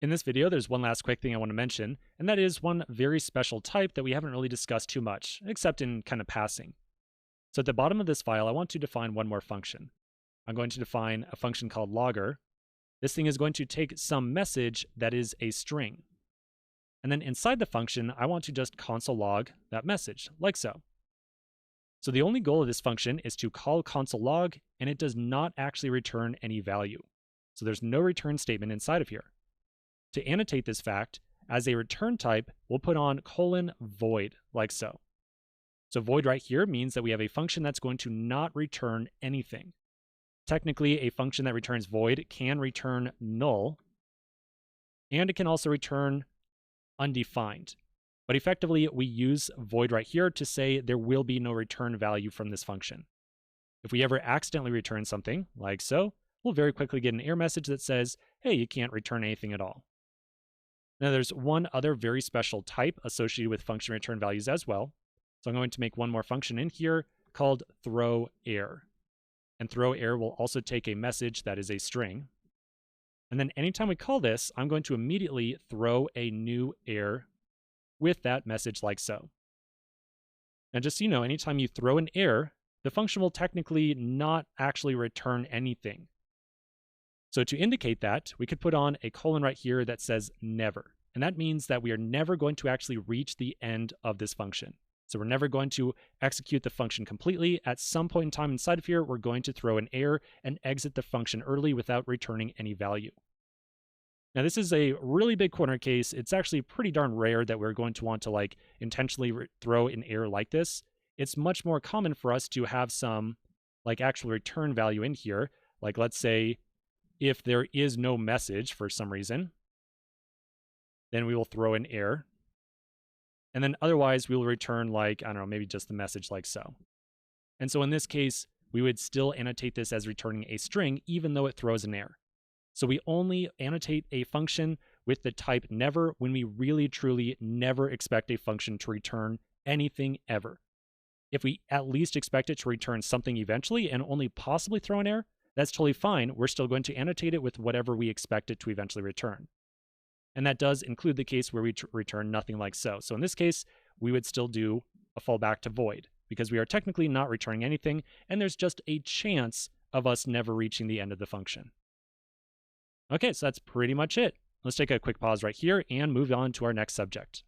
In this video, there's one last quick thing I want to mention, and that is one very special type that we haven't really discussed too much, except in kind of passing. So at the bottom of this file, I want to define one more function. I'm going to define a function called logger. This thing is going to take some message that is a string. And then inside the function, I want to just console log that message, like so. So the only goal of this function is to call console log, and it does not actually return any value. So there's no return statement inside of here. To annotate this fact, as a return type, we'll put on :void, like so. So void right here means that we have a function that's going to not return anything. Technically, a function that returns void can return null, and it can also return undefined. But effectively, we use void right here to say there will be no return value from this function. If we ever accidentally return something, like so, we'll very quickly get an error message that says, hey, you can't return anything at all. Now there's one other very special type associated with function return values as well. So I'm going to make one more function in here called throw_err. And throw_err will also take a message that is a string. And then anytime we call this, I'm going to immediately throw a new error with that message like so. Now just so you know, anytime you throw an error, the function will technically not actually return anything. So to indicate that, we could put on a colon right here that says never. And that means that we are never going to actually reach the end of this function. So we're never going to execute the function completely. At some point in time inside of here, we're going to throw an error and exit the function early without returning any value. Now this is a really big corner case. It's actually pretty darn rare that we're going to want to intentionally throw an error like this. It's much more common for us to have some actual return value in here. Like let's say if there is no message for some reason, then we will throw an error. And then otherwise we will return I don't know, maybe just the message like so. And so in this case, we would still annotate this as returning a string even though it throws an error. So we only annotate a function with the type never when we really truly never expect a function to return anything ever. If we at least expect it to return something eventually and only possibly throw an error, that's totally fine. We're still going to annotate it with whatever we expect it to eventually return. And that does include the case where we return nothing like so. So in this case, we would still do a fallback to void because we are technically not returning anything, and there's just a chance of us never reaching the end of the function. Okay, so that's pretty much it. Let's take a quick pause right here and move on to our next subject.